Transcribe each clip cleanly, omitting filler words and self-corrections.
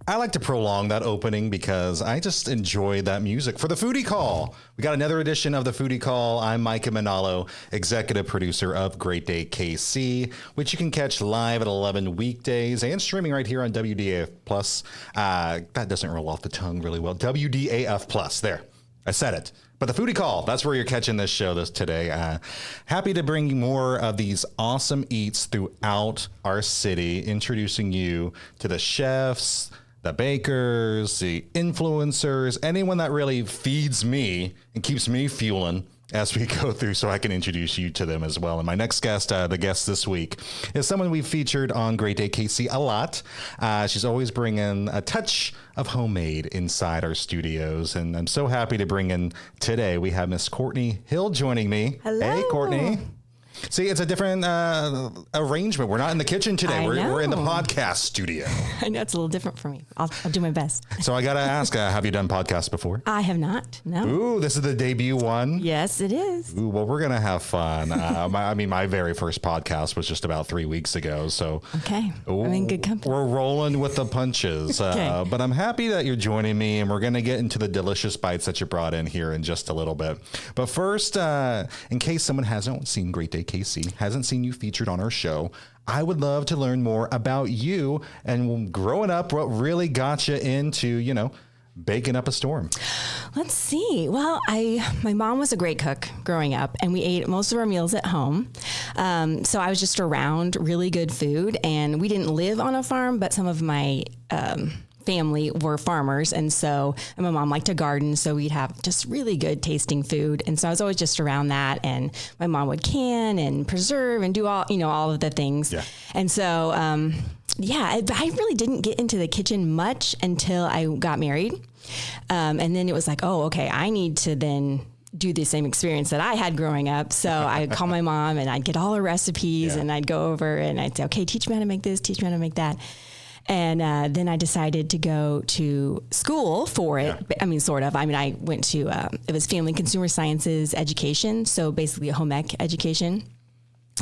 I like to prolong that opening because I just enjoy that music for the Foodie Call. We got another edition of the Foodie Call. I'm Micah Manalo, executive producer of Great Day KC, which you can catch live at 11 weekdays and streaming right here on WDAF Plus. That doesn't roll off the tongue really well. WDAF Plus. There, I said it. But the Foodie Call, that's where you're catching this show today. Happy to bring you more of these awesome eats throughout our city, introducing you to the chefs, the bakers, the influencers, anyone that really feeds me and keeps me fueling as we go through, so I can introduce you to them as well. And my next guest, the guest this week, is someone we've featured on Great Day KC a lot. She's always bringing a touch of homemade inside our studios, and I'm so happy to bring in today. We have Miss Courtney Hill joining me. Hello. Hey, Courtney. See, it's a different arrangement. We're not in the kitchen today. We're in the podcast studio. I know it's a little different for me. I'll do my best. So I got to ask, have you done podcasts before? I have not. No. Ooh, this is the debut one. Yes, it is. Ooh, well, we're going to have fun. My very first podcast was just about 3 weeks ago. So okay. I'm in good company. We're rolling with the punches. Okay. But I'm happy that you're joining me, and we're going to get into the delicious bites that you brought in here in just a little bit. But first, in case someone hasn't seen Great Day KC, hasn't seen you featured on our show, I would love to learn more about you and growing up, what really got you into, baking up a storm. Let's see. Well, my mom was a great cook growing up, and we ate most of our meals at home. So I was just around really good food, and we didn't live on a farm, but some of my family were farmers, and my mom liked to garden, so we'd have just really good tasting food. And so I was always just around that, and my mom would can and preserve and do all of the things. Yeah. And so I really didn't get into the kitchen much until I got married, and then it was like, oh, okay, I need to then do the same experience that I had growing up. So I'd call my mom, and I'd get all her recipes, and I'd go over and I'd say, okay, teach me how to make this, teach me how to make that. And then I decided to go to school for it. Yeah. I mean, sort of. I went to, it was Family Consumer Sciences education. So basically a home ec education.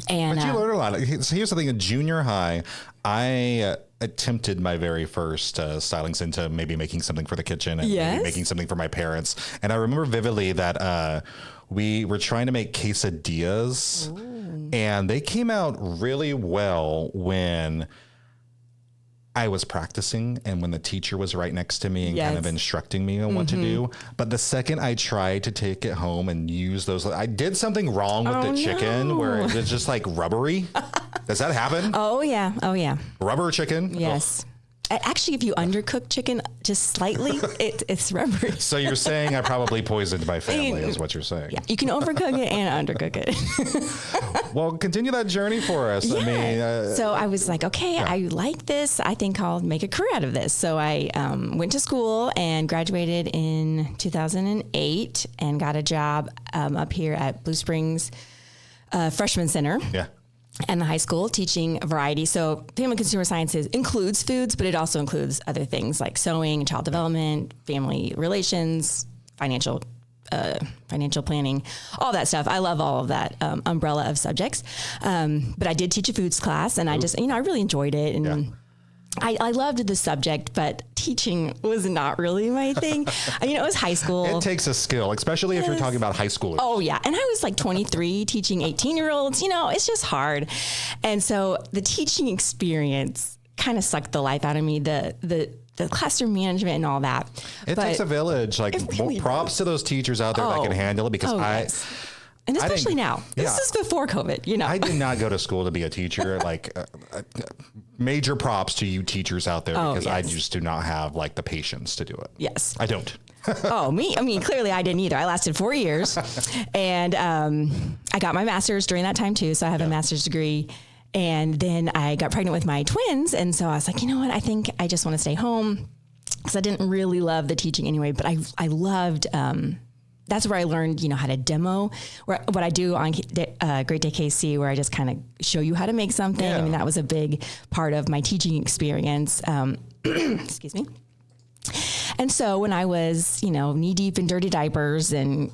And but you learned a lot. So here's the thing. In junior high, I attempted my very first stylings into maybe making something for the kitchen and maybe making something for my parents. And I remember vividly that we were trying to make quesadillas. Ooh. And they came out really well when I was practicing and when the teacher was right next to me and kind of instructing me on what to do. But the second I tried to take it home and use those, I did something wrong with the chicken where it was just like rubbery. Does that happen? Oh, yeah. Oh, yeah. Rubber chicken? Yes. Actually, if you undercook chicken just slightly, it's rubbery. So you're saying I probably poisoned my family is what you're saying. Yeah, you can overcook it and undercook it. Well, continue that journey for us. Yeah. I mean, so I was like, okay, I like this. I think I'll make a career out of this. So I went to school and graduated in 2008 and got a job up here at Blue Springs Freshman Center. Yeah. And the high school teaching a variety. So Family Consumer Sciences includes foods, but it also includes other things like sewing, child development, family relations, financial planning, all that stuff. I love all of that umbrella of subjects. But I did teach a foods class, and I just, I really enjoyed it. And I loved the subject, but teaching was not really my thing. It was high school. It takes a skill, especially if you're talking about high schoolers. Oh, yeah. And I was like 23 teaching 18-year-olds. It's just hard. And so the teaching experience kind of sucked the life out of me, the classroom management and all that. It takes a village. Like, really props to those teachers out there that can handle it, because and especially now. This is before COVID, I did not go to school to be a teacher. Like, major props to you teachers out there, because I just do not have the patience to do it. Yes. I don't. Me? I mean, clearly I didn't either. I lasted 4 years and I got my master's during that time too. So I have a master's degree. And then I got pregnant with my twins. And so I was like, you know what? I think I just want to stay home, because I didn't really love the teaching anyway, but I loved, that's where I learned, how to demo, what I do on Great Day KC, where I just kind of show you how to make something. Yeah. I mean, that was a big part of my teaching experience. Excuse me. And so when I was, knee deep in dirty diapers and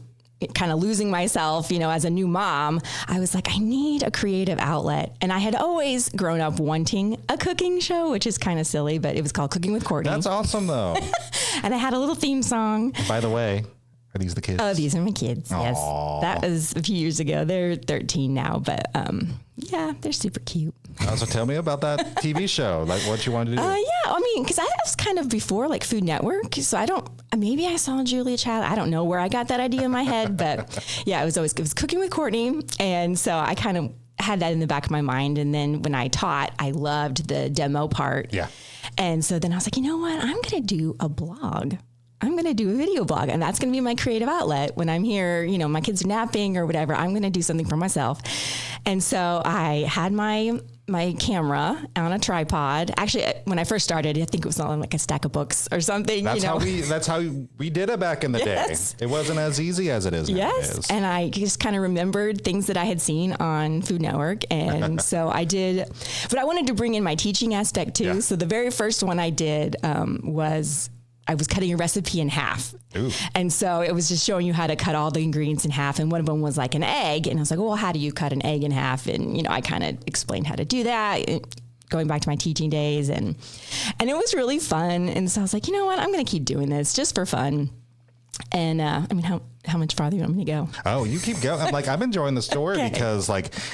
kind of losing myself, as a new mom, I was like, I need a creative outlet. And I had always grown up wanting a cooking show, which is kind of silly, but it was called Cooking with Courtney. That's awesome, though. And I had a little theme song. By the way, are these the kids? Oh, these are my kids. Aww. Yes. That was a few years ago. They're 13 now, but yeah, they're super cute. So tell me about that TV show, like what you wanted to do. Yeah, because I was kind of before like Food Network, so maybe I saw Julia Child. I don't know where I got that idea in my head, but yeah, it was Cooking with Courtney, and so I kind of had that in the back of my mind. And then when I taught, I loved the demo part. Yeah, and so then I was like, you know what? I'm gonna do a blog. I'm going to do a video blog, and that's going to be my creative outlet when I'm here, my kids are napping or whatever. I'm going to do something for myself. And so I had my camera on a tripod. Actually, when I first started, I think it was on like a stack of books or something. That's how we did it back in the day. It wasn't as easy as it is nowadays. Yes, and I just kind of remembered things that I had seen on Food Network, and so I did. But I wanted to bring in my teaching aspect too. Yeah. So the very first one I did was I was cutting a recipe in half. Ooh. And so it was just showing you how to cut all the ingredients in half. And one of them was like an egg. And I was like, well, how do you cut an egg in half? And, I kind of explained how to do that, going back to my teaching days. And it was really fun. And so I was like, you know what? I'm going to keep doing this just for fun. And how much farther you want me to go? Oh, you keep going. I'm enjoying the story because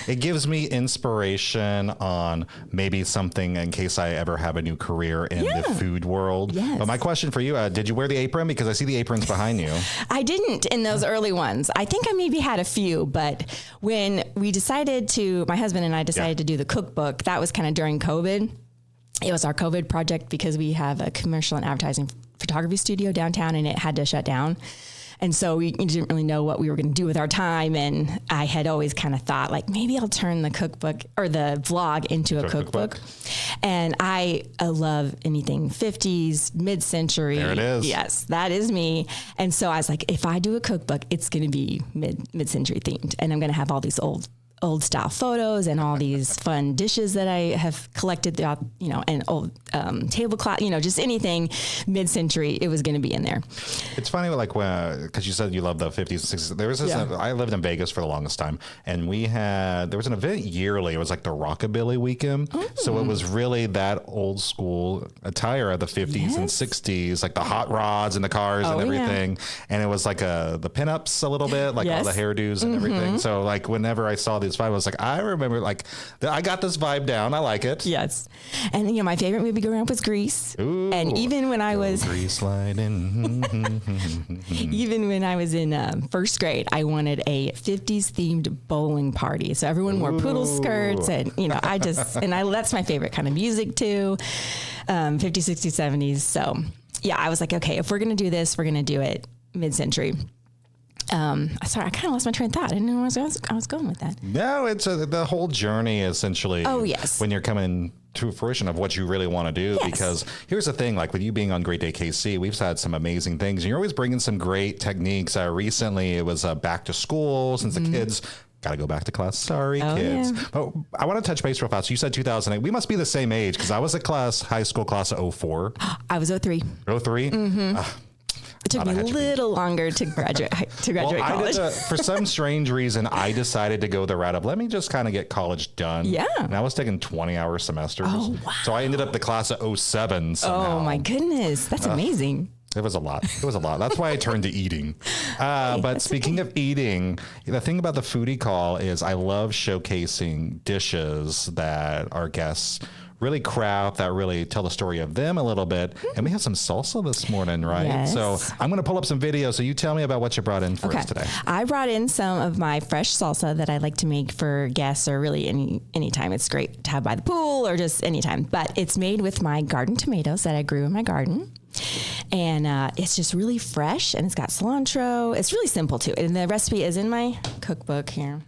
it gives me inspiration on maybe something in case I ever have a new career in the food world. Yes. But my question for you, did you wear the apron? Because I see the aprons behind you. I didn't in those early ones. I think I maybe had a few, but when my husband and I decided to do the cookbook, that was kind of during COVID. It was our COVID project because we have a commercial and advertising photography studio downtown, and it had to shut down. And so we didn't really know what we were going to do with our time. And I had always kind of thought maybe I'll turn the cookbook or the vlog into a cookbook. And I love anything 50s, mid-century. There it is. Yes, that is me. And so I was like, if I do a cookbook, it's going to be mid-century themed. And I'm going to have all these old style photos and all these fun dishes that I have collected throughout, and old tablecloth, just anything mid-century, it was going to be in there. It's funny, because you said you love the 50s and 60s. There was this, I lived in Vegas for the longest time, and there was an event yearly. It was like the Rockabilly Weekend. So it was really that old school attire of the 50s and 60s, like the hot rods and the cars and everything. Yeah. And it was like the pinups a little bit, like all the hairdos and everything. So whenever I saw these vibe, I was like, I remember I got this vibe down. I like it. Yes. And my favorite movie growing up was Grease. Ooh, and even when I was Grease sliding. Even when I was in first grade, I wanted a 50s themed bowling party. So everyone wore poodle skirts, and that's my favorite kind of music too. 50s, 60s, 70s. So yeah, I was like, okay, if we're going to do this, we're going to do it mid-century. Sorry, I kind of lost my train of thought. I didn't know where I was going with that. No, it's the whole journey essentially. Oh, yes. When you're coming to fruition of what you really want to do. Yes. Because here's the thing, with you being on Great Day KC, we've had some amazing things. And you're always bringing some great techniques. Recently, it was back to school since the kids got to go back to class. Sorry, kids. Yeah. But I want to touch base real fast. You said 2008. We must be the same age because I was high school class of 04. I was 03. 03? Mm-hmm. It took me a little longer to graduate college. For some strange reason, I decided to go the route of let me just kind of get college done. Yeah. And I was taking 20-hour semesters. Oh, wow. So I ended up the class of 07 somehow. Oh, my goodness. That's amazing. It was a lot. That's why I turned to eating. But speaking of eating, the thing about the Foodie Call is I love showcasing dishes that our guests really craft, that really tell the story of them a little bit. And we have some salsa this morning, right? Yes. So I'm going to pull up some videos. So you tell me about what you brought in for us today. I brought in some of my fresh salsa that I like to make for guests or really anytime. It's great to have by the pool or just anytime. But it's made with my garden tomatoes that I grew in my garden. And it's just really fresh, and it's got cilantro. It's really simple too. And the recipe is in my cookbook here.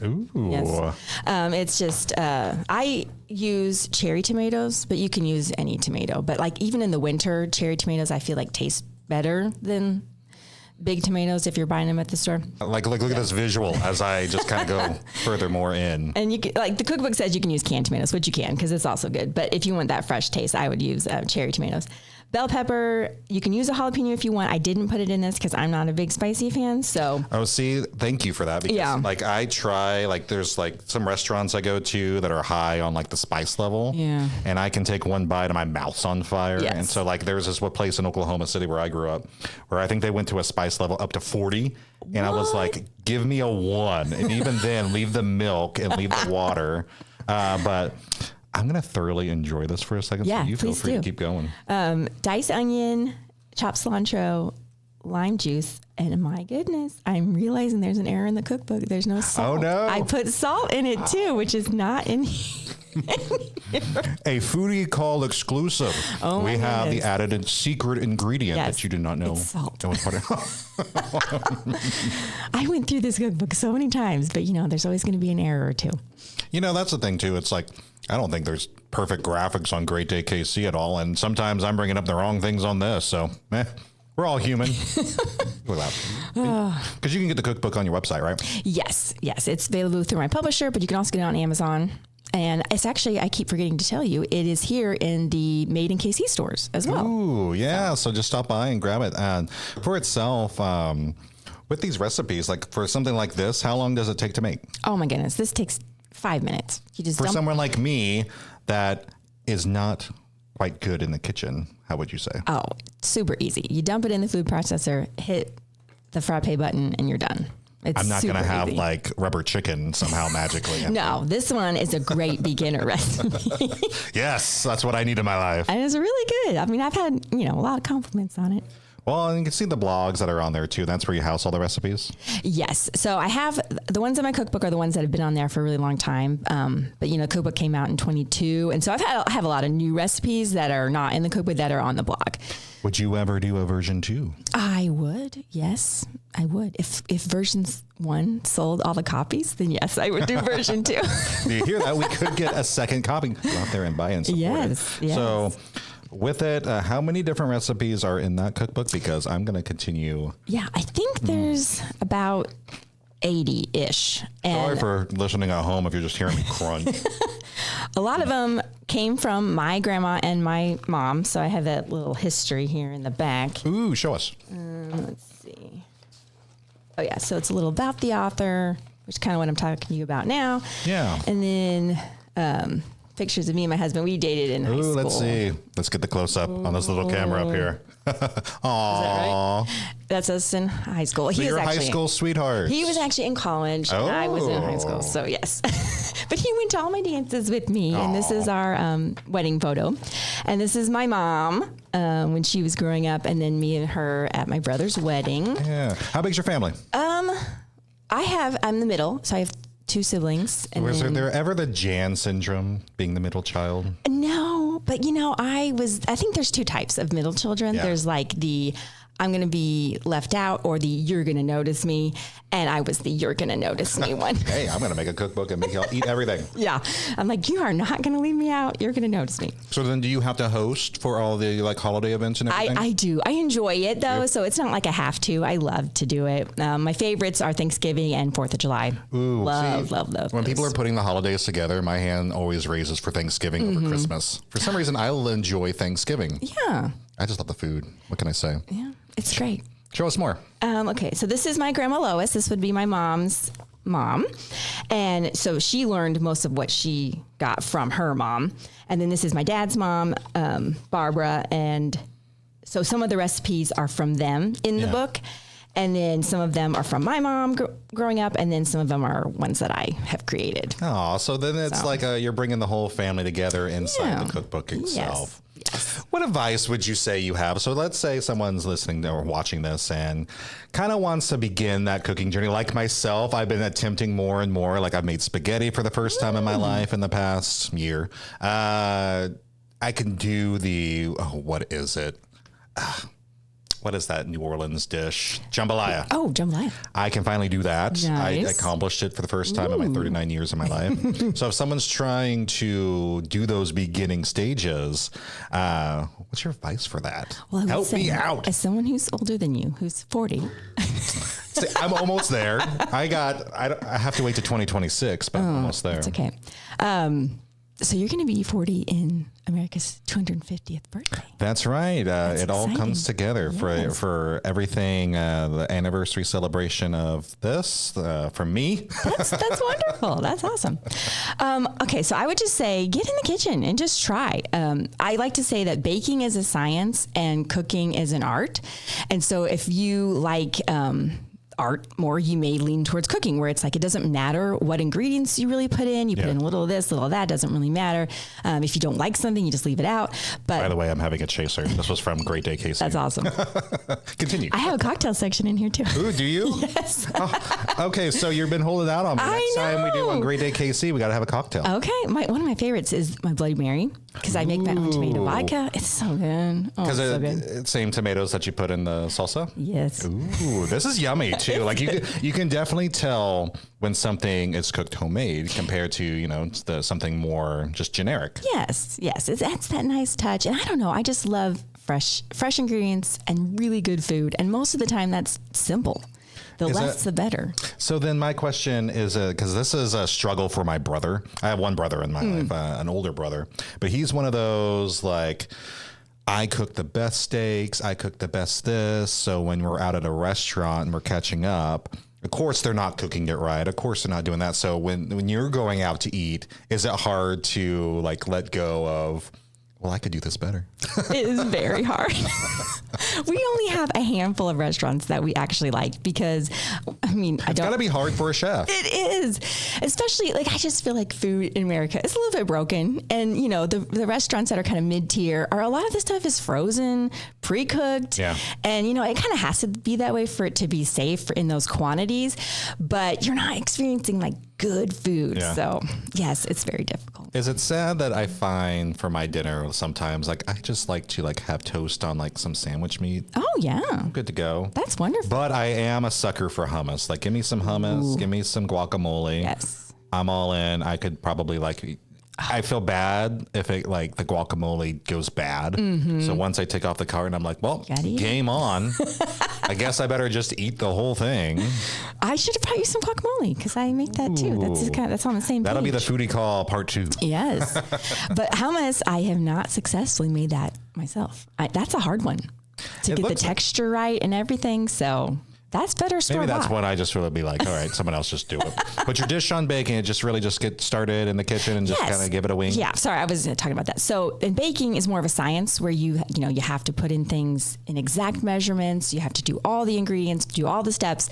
Ooh. Yes. It's just, I use cherry tomatoes, but you can use any tomato. But even in the winter, cherry tomatoes, I feel taste better than big tomatoes if you're buying them at the store. Look at this visual as I just kind of go further more in. And you can, the cookbook says you can use canned tomatoes, which you can because it's also good. But if you want that fresh taste, I would use cherry tomatoes. Bell pepper, you can use a jalapeno if you want. I didn't put it in this because I'm not a big spicy fan. So see, thank you for that. Because like I try, like there's like some restaurants I go to that are high on like the spice level. Yeah. And I can take one bite and my mouth's on fire. Yes. And so like there's this one place in Oklahoma City where I grew up where I think they went to a spice level up to 40. And I was like, give me a 1. And even then leave the milk and leave the water. But I'm going to thoroughly enjoy this for a second. Yeah, so you feel please free do. to keep going. Diced onion, chopped cilantro, lime juice. And my goodness, I'm realizing there's an error in the cookbook. There's no salt. Oh, no. I put salt in it too, which is not in here. A Foodie Call exclusive. Oh, we my have goodness. the added secret ingredient Yes, that you did not know. it's salt. That was part of I went through this cookbook so many times, but there's always going to be an error or two. That's the thing too. It's like, I don't think there's perfect graphics on Great Day KC at all. And sometimes I'm bringing up the wrong things on this. So we're all human. Because you can get the cookbook on your website, right? Yes. It's available through my publisher, but you can also get it on Amazon. And it's actually, I keep forgetting to tell you, it is here in the Made in KC stores as well. Ooh, yeah. So just stop by and grab it. And for itself, with these recipes, like for something like this, how long does it take to make? Oh my goodness. This takes 5 minutes. You just For dump. someone like me that is not quite good in the kitchen, how would you say? Oh, super easy. You dump it in the food processor, hit the frappe button, and you're done. It's I'm not going to have easy. like rubber chicken somehow magically. No, this one is a great beginner recipe. Yes, that's what I need in my life. And it's really good. I mean, I've had, a lot of compliments on it. Well, and you can see the blogs that are on there too. That's where you house all the recipes. Yes. So I have the ones in my cookbook are the ones that have been on there for a really long time. But cookbook came out in 22. And so I have a lot of new recipes that are not in the cookbook that are on the blog. Would you ever do a version 2? I would. Yes, I would. If version 1 sold all the copies, then yes, I would do version 2. Do you hear that? We could get a second copy. Go out there and buy and support Yes. it. So with it, how many different recipes are in that cookbook? Because I'm going to continue. Yeah, I think there's about 80-ish. Sorry And for listening at home if you're just hearing me crunch. a lot of them came from my grandma and my mom. So I have that little history here in the back. Ooh, show us. Let's see. Oh, yeah. So it's a little about the author, which is kind of what I'm talking to you about now. Yeah. And then pictures of me and my husband. We dated in high Ooh, school. let's see. Let's get the close up on this little camera up here. Aww. That's us in high school. So He you're was high actually, school sweetheart. He was actually in college. And I was in high school. So yes. But he went to all my dances with me. And this is our wedding photo. And this is my mom when she was growing up. And then me and her at my brother's wedding. Yeah. How big's your family? I'm the middle. So I have 2 siblings. And Was then, there ever the Jan syndrome, being the middle child? No, but I think there's 2 types of middle children. Yeah. There's like the I'm going to be left out or the you're going to notice me. And I was the you're going to notice me one. Hey, I'm going to make a cookbook and make y'all eat everything. Yeah. I'm like, you are not going to leave me out. You're going to notice me. So then do you have to host for all the like holiday events and everything? I do. I enjoy it though. So it's not like I have to. I love to do it. My favorites are Thanksgiving and 4th of July. Ooh, love. When people are putting the holidays together, my hand always raises for Thanksgiving over Christmas. For some reason, I'll enjoy Thanksgiving. Yeah. I just love the food. What can I say? Yeah. It's great. Show us more. Okay, so this is my grandma Lois. This would be my mom's mom. And so she learned most of what she got from her mom. And then this is my dad's mom, Barbara. And so some of the recipes are from them in the book. And then some of them are from my mom growing up. And then some of them are ones that I have created. Oh, so then it's like you're bringing the whole family together inside the cookbook itself. Yes. What advice would you say you have? So let's say someone's listening or watching this and kind of wants to begin that cooking journey. Like myself, I've been attempting more and more. Like I've made spaghetti for the first time in my life in the past year. I can do what is it? What is that New Orleans dish? Jambalaya. Oh, jambalaya. I can finally do that. Nice. I accomplished it for the first time in my 39 years of my life. So if someone's trying to do those beginning stages, what's your advice for that? Well, Help me out. As someone who's older than you, who's 40. See, I'm almost there. I have to wait to 2026, but I'm almost there. It's okay. So you're going to be 40 in America's 250th birthday. That's right. It all exciting. comes together for everything. The anniversary celebration of this from me. That's wonderful. That's awesome. Okay, so I would just say get in the kitchen and just try. I like to say that baking is a science and cooking is an art. And so if you like art more, you may lean towards cooking, where it's like it doesn't matter what ingredients you really put in. You put in a little of this, a little of that, doesn't really matter. If you don't like something, you just leave it out. But by the way, I'm having a chaser. This was from Great Day KC. That's awesome. Continue. I have a cocktail section in here too. Ooh, do you? Yes. Okay, so you've been holding out on me. Next time we do on Great Day KC, we got to have a cocktail. Okay, one of my favorites is my Bloody Mary, because I make my own tomato vodka. It's so good. Oh, it's so good. Same tomatoes that you put in the salsa? Yes. Ooh, this is yummy too. Like you can definitely tell when something is cooked homemade compared to, something more just generic. Yes. That's that nice touch. And I don't know, I just love fresh ingredients and really good food. And most of the time that's simple. The less, the better. So then my question is, because this is a struggle for my brother. I have one brother in my life, an older brother, but he's one of those like, I cook the best steaks. I cook the best this. So when we're out at a restaurant and we're catching up, of course they're not cooking it right. Of course they're not doing that. So when you're going out to eat, is it hard to like let go of, well, I could do this better? It is very hard. We only have a handful of restaurants that we actually like because, it's got to be hard for a chef. It is. Especially, I just feel like food in America is a little bit broken. And, the restaurants that are kind of mid-tier a lot of the stuff is frozen, pre-cooked. Yeah. And, it kind of has to be that way for it to be safe in those quantities. But you're not experiencing, good food. Yeah. So, yes, it's very difficult. Is it sad that I find for my dinner sometimes, I just like to have toast on some sandwich meat? Oh, yeah. I'm good to go. That's wonderful. But I am a sucker for hummus. Give me some hummus, give me some guacamole. Yes. I'm all in. I could probably I feel bad if it the guacamole goes bad. Mm-hmm. So once I take off the carton, I'm like, well, game on. I guess I better just eat the whole thing. I should have brought you some guacamole because I make that too. That's on the same That'll page. be the foodie call part 2. Yes. But hummus, I have not successfully made that myself. That's a hard one to get the texture right and everything. So that's better store-bought. Maybe that's what I just really be like, all right, someone else just do it. Put your dish on baking and just get started in the kitchen and just kind of give it a wing. Yeah, sorry, I was talking about that. So in baking is more of a science where you have to put in things in exact measurements. You have to do all the ingredients, do all the steps.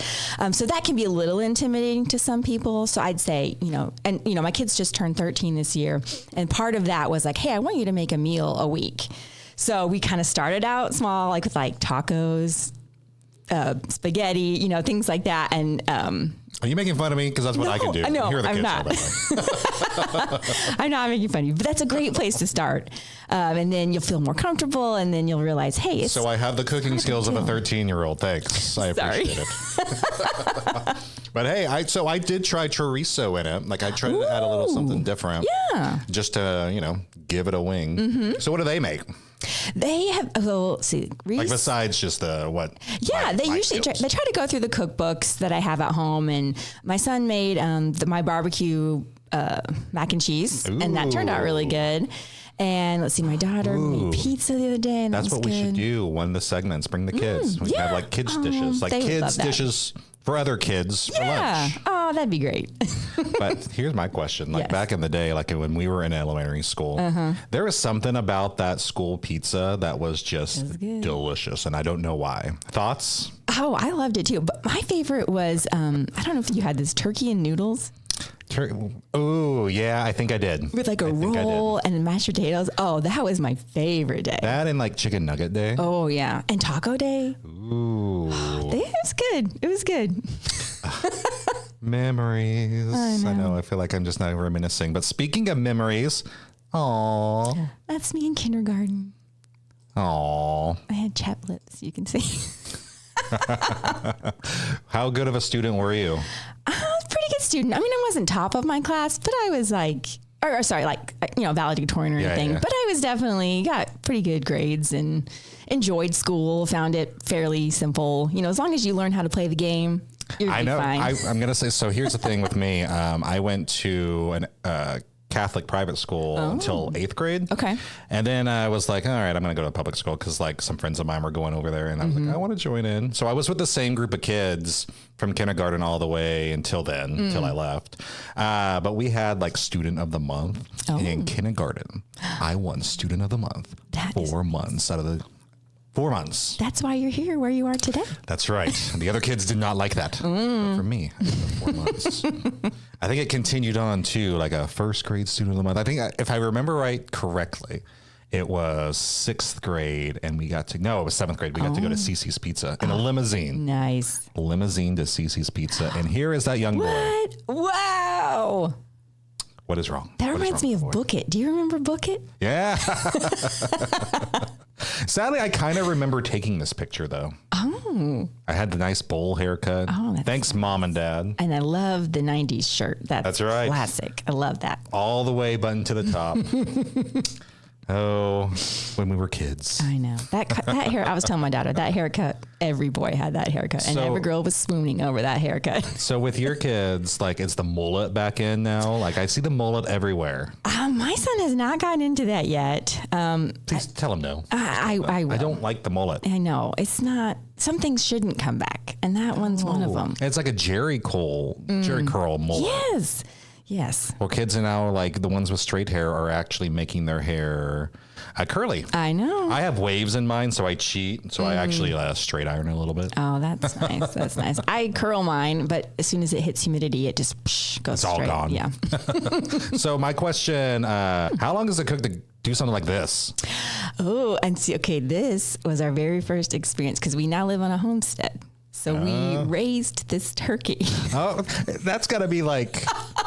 So that can be a little intimidating to some people. So I'd say, my kids just turned 13 this year. And part of that was hey, I want you to make a meal a week. So we kind of started out small, with tacos, spaghetti, things like that. And are you making fun of me? Because that's what I can do. No, Here are the I'm not. I'm not making fun of you, but that's a great place to start. And then you'll feel more comfortable, and then you'll realize, hey, so I have the cooking skills of a 13-year-old. Thanks, I appreciate it. But hey, I did try chorizo in it. I tried to add a little something different. Yeah. Just to give it a wing. Mm-hmm. So what do they make? They have, Reese. Besides just the what? Yeah, they usually try to go through the cookbooks that I have at home, and my son made my barbecue mac and cheese, and that turned out really good. And let's see, my daughter made pizza the other day, and that's what we should do. One of the segments, bring the kids. We can have kids dishes, kids dishes for other kids for lunch. Oh, that'd be great. But here's my question. Back in the day, when we were in elementary school, there was something about that school pizza that was just delicious. And I don't know why. Thoughts? Oh, I loved it too. But my favorite was, I don't know if you had this turkey and noodles. Oh, yeah, I think I did. With a roll and mashed potatoes. Oh, that was my favorite day. That and chicken nugget day. Oh, yeah. And taco day. Ooh. It was good. It was good. Memories. I know. I feel like I'm just not reminiscing. But speaking of memories, aw. That's me in kindergarten. Aw. I had chapped lips, you can see. How good of a student were you? I was a pretty good student. I wasn't top of my class, but I was valedictorian or anything. Yeah. But I was definitely got pretty good grades and enjoyed school, found it fairly simple. As long as you learn how to play the game, you're fine. I'm going to say, so here's the thing with me. I went to a Catholic private school until 8th grade. Okay. And then I was like, all right, I'm going to go to public school because like some friends of mine were going over there, and I was like, I want to join in. So I was with the same group of kids from kindergarten all the way until then, until I left. But we had like student of the month in kindergarten. I won student of the month 4 months out of the 4 months. That's why you're here where you are today. That's right. And the other kids did not like that. But for me, I did the 4 months. I think it continued on to like a first grade student of the month. I think if I remember right correctly, it was 6th grade and it was 7th grade. We got to go to Cece's Pizza in a limousine. Nice. Limousine to Cece's Pizza. And here is that young boy. What? Wow. What is wrong? That reminds me of Book It. Do you remember Book It? Yeah. Sadly, I kind of remember taking this picture, though. Oh. I had the nice bowl haircut. Oh, thanks, Mom and Dad. And I love the 90s shirt. That's right. Classic. I love that. All the way buttoned to the top. Oh, when we were kids. I know. That hair, I was telling my daughter, that haircut, every boy had that haircut. And every girl was swooning over that haircut. So with your kids, like, is the mullet back in now? Like, I see the mullet everywhere. My son has not gotten into that yet. Please tell him no. I will. I don't like the mullet. I know. It's not, some things shouldn't come back. And that one's one of them. It's like a Jerry curl mullet. Yes. Yes. Well, kids are now, like, the ones with straight hair are actually making their hair curly. I know. I have waves in mine, so I cheat. So I actually straight iron a little bit. Oh, that's nice. That's nice. I curl mine, but as soon as it hits humidity, it just goes straight. It's all gone. Yeah. So my question, how long does it cook to do something like this? Oh, and see, okay, this was our very first experience because we now live on a homestead. So we raised this turkey. Oh, that's got to be like,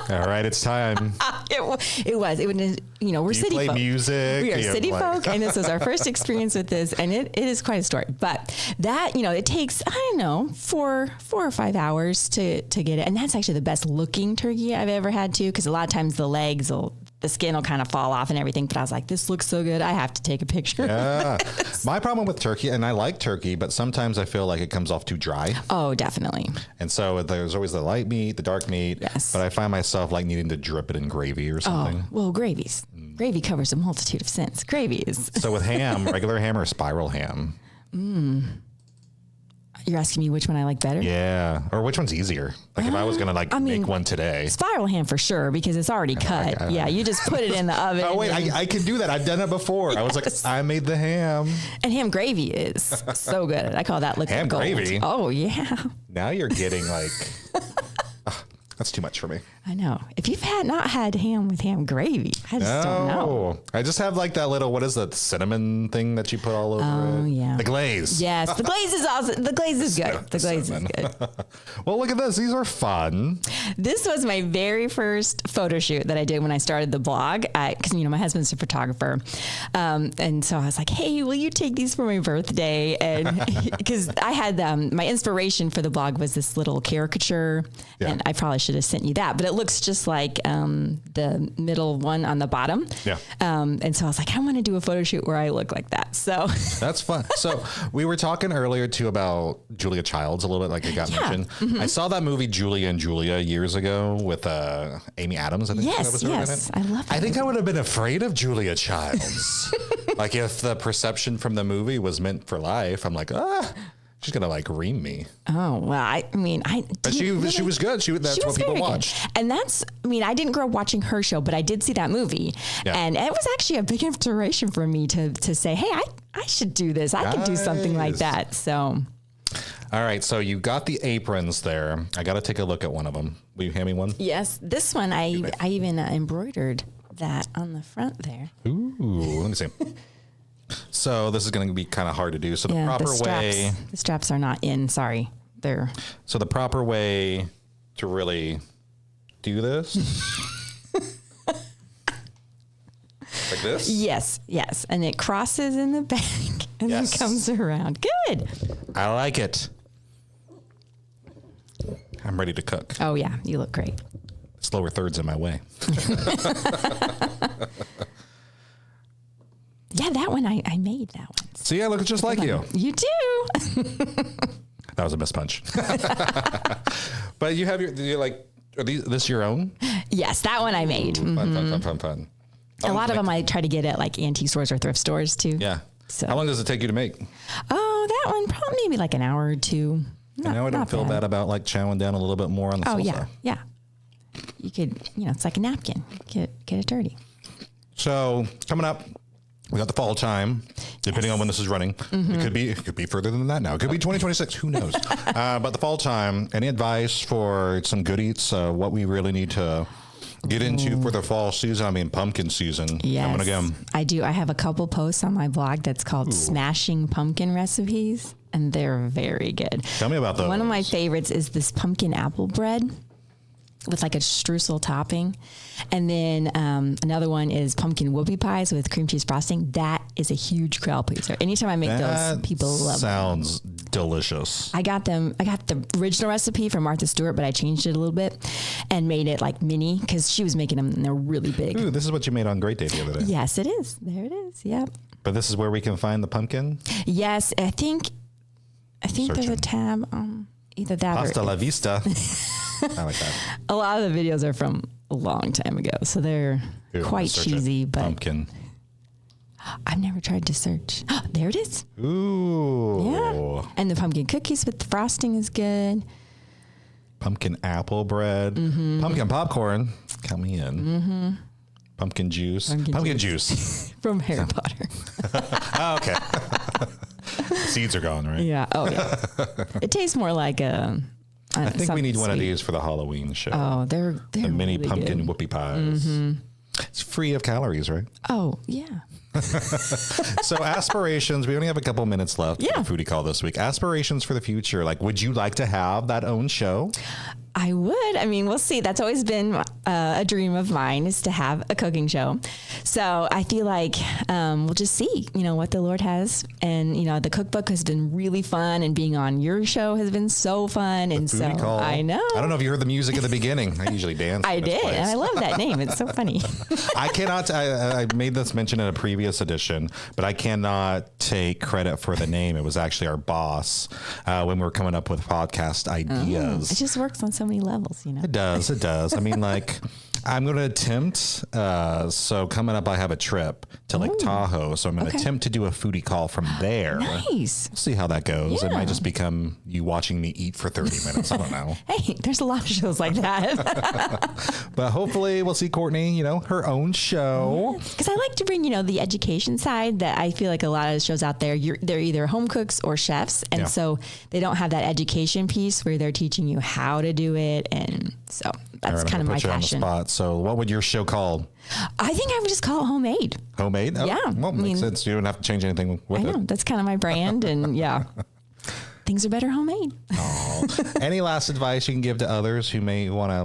all right, it's time. It was. We're city folk. Play music. We are city folk, and this was our first experience with this, and it is quite a story. But that, it takes, I don't know, 4 or 5 hours to get it. And that's actually the best looking turkey I've ever had too, because a lot of times the skin will kind of fall off and everything. But I was like, this looks so good. I have to take a picture. Yeah. My problem with turkey, and I like turkey, but sometimes I feel like it comes off too dry. Oh, definitely. And so there's always the light meat, the dark meat. Yes. But I find myself like needing to drip it in gravy or something. Oh, well, gravies. Gravy covers a multitude of sins. Gravy is. So with ham, regular ham or spiral ham? You're asking me which one I like better? Yeah. Or which one's easier? Like if I was going to make one today. Spiral ham for sure, because it's already cut. Yeah, you just put it in the oven. Oh, wait, I can do that. I've done it before. Yes. I was like, I made the ham. And ham gravy is so good. I call that liquid ham gold. Gravy? Oh, yeah. Now you're getting like... That's too much for me. I know. If you've not had ham with ham gravy, I just don't know. I just have like that little, what is that cinnamon thing that you put all over it? Oh, yeah. The glaze. Yes, the glaze is awesome. The glaze is good. The glaze is good. Well, look at this. These are fun. This was my very first photo shoot that I did when I started the blog. Because, my husband's a photographer. And so I was like, hey, will you take these for my birthday? And because I had my inspiration for the blog was this little caricature. Yeah. And I probably should have sent you that. But it looks just like the middle one on the bottom. Yeah. And so I was like, I want to do a photo shoot where I look like that. So that's fun. So we were talking earlier too about Julia Childs a little bit, like it got mentioned. Mm-hmm. I saw that movie Julia and Julia years ago with Amy Adams. I think that was her in it. I love that. I think I would have been afraid of Julia Childs. Like if the perception from the movie was meant for life, I'm like, she's gonna like ream me. Oh well, but she was good. That's what people watched. Good. And I didn't grow up watching her show, but I did see that movie, and it was actually a big inspiration for me to say, hey, I should do this. I can do something like that. So. All right, so you got the aprons there. I got to take a look at one of them. Will you hand me one? Yes, this one I even embroidered that on the front there. Ooh, let me see. So this is going to be kind of hard to do. So the proper way... The straps are not in. Sorry. So the proper way to really do this... like this? Yes. And it crosses in the back and then comes around. Good. I like it. I'm ready to cook. Oh, yeah. You look great. This lower third's in my way. Yeah, that one, I made that one. See, I look just like you. You do. That was a mispunch. But you have are this your own? Yes, that one I made. Fun. A lot of them I try to get at like antique stores or thrift stores too. Yeah. So. How long does it take you to make? Oh, that one probably maybe like an hour or two. I know I don't feel bad about like chowing down a little bit more on the salsa. Yeah. You could, it's like a napkin. Get it dirty. So coming up, we got the fall time, depending on when this is running. It could be further than that now. It could be 2026. Who knows? But the fall time, any advice for some good eats? What we really need to get into for the fall season? I mean, pumpkin season. Yes, coming again. I do. I have a couple posts on my blog that's called Smashing Pumpkin Recipes, and they're very good. Tell me about those. One of my favorites is this pumpkin apple bread with like a streusel topping. And then another one is pumpkin whoopie pies with cream cheese frosting. That is a huge crowd pleaser. Anytime I make those, people love them. Sounds delicious. I got the original recipe from Martha Stewart, but I changed it a little bit and made it like mini because she was making them and they're really big. Ooh, this is what you made on Great Day the other day. Yes, it is. There it is. Yep. But this is where we can find the pumpkin? Yes, I think there's a tab on either that Hasta or... la vista. I like that. A lot of the videos are from a long time ago, so they're quite cheesy, but... Pumpkin. I've never tried to search. There it is. Ooh. Yeah. And the pumpkin cookies with the frosting is good. Pumpkin apple bread. Pumpkin popcorn. Count me in. Pumpkin juice. Pumpkin juice. From Harry Potter. Oh, okay. Seeds are gone, right? Yeah. Oh, yeah. It tastes more like a... I think we need one of these for the Halloween show. Oh, they're the mini really pumpkin good. whoopie pies. It's free of calories, right? Oh, yeah. So aspirations, we only have a couple minutes left for the Foodie Call this week. Aspirations for the future. Like, would you like to have that own show? I would. I mean, we'll see. That's always been a dream of mine, is to have a cooking show. So I feel like we'll just see, what the Lord has. And, the cookbook has been really fun, and being on your show has been so fun. And so Call. I know. I don't know if you heard the music at the beginning. I usually dance. I did. And I love that name. It's so funny. I made this mention in a previous edition, but I cannot take credit for the name. It was actually our boss when we were coming up with podcast ideas. It just works on so many levels, It does. I mean, like, I'm going to attempt. So coming up, I have a trip to Lake Tahoe. So I'm going to attempt to do a foodie call from there. Nice. We'll see how that goes. Yeah. It might just become you watching me eat for 30 minutes. I don't know. Hey, there's a lot of shows like that. But hopefully we'll see Courtney, her own show. Because I like to bring, the education side that I feel like a lot of the shows out there, they're either home cooks or chefs. And so they don't have that education piece where they're teaching you how to do it. And so that's kind of my passion. On the spot. So what would your show called? I think I would just call it Homemade. Homemade? Oh, Yeah. Well, makes sense. You don't have to change anything with I know. it. That's kind of my brand. And things are better homemade. Oh. Any last advice you can give to others who may want to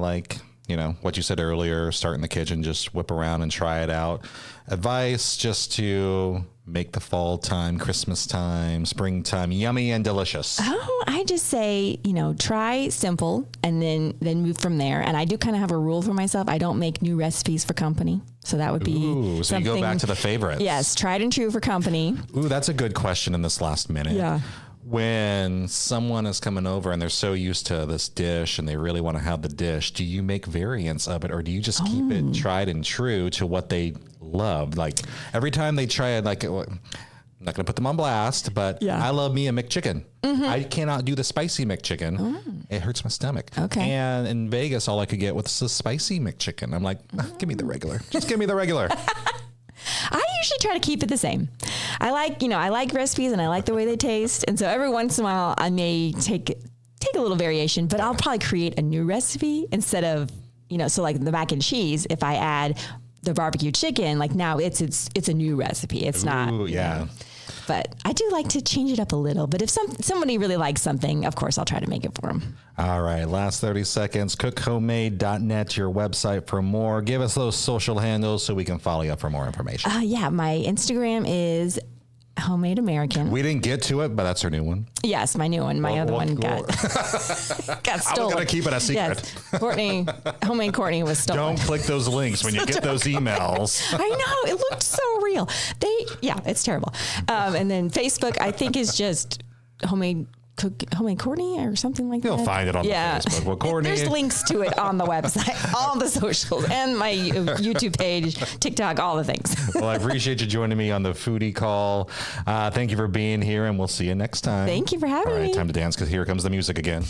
what you said earlier, start in the kitchen, just whip around and try it out. Advice just to make the fall time, Christmas time, springtime yummy and delicious. Oh, I just say, try simple and then move from there. And I do kind of have a rule for myself. I don't make new recipes for company. So that would be so you go back to the favorites. Yes, tried and true for company. Ooh, that's a good question in this last minute. Yeah. When someone is coming over and they're so used to this dish and they really want to have the dish, do you make variants of it, or do you just keep it tried and true to what they love? Like every time they try it, I'm not going to put them on blast, but I love me a McChicken. I cannot do the spicy McChicken. It hurts my stomach. Okay. And in Vegas, all I could get was the spicy McChicken. I'm like, give me the regular. Just give me the regular. I usually try to keep it the same. I like recipes and I like the way they taste. And so every once in a while I may take a little variation, but I'll probably create a new recipe instead of, so like the mac and cheese, if I add the barbecue chicken, like now it's a new recipe. It's not. Yeah. But I do like to change it up a little. But if somebody really likes something, of course, I'll try to make it for them. All right. Last 30 seconds. Cookhomemade.net, your website for more. Give us those social handles so we can follow you up for more information. My Instagram is Homemade American. We didn't get to it, but that's her new one. Yes, my new one. My other one got stolen. I was going to keep it a secret. Yes. Homemade Courtney was stolen. Don't click those links when you get those emails. I know. It looked so real. It's terrible. And then Facebook, I think, is just Homemade Homemade Courtney or something like that. You'll find it on the Facebook. Well, Courtney, there's links to it on the website, all the socials, and my YouTube page, TikTok, all the things. Well, I appreciate you joining me on the Foodie Call. Thank you for being here, and we'll see you next time. Thank you for having me. All right, time to dance because here comes the music again.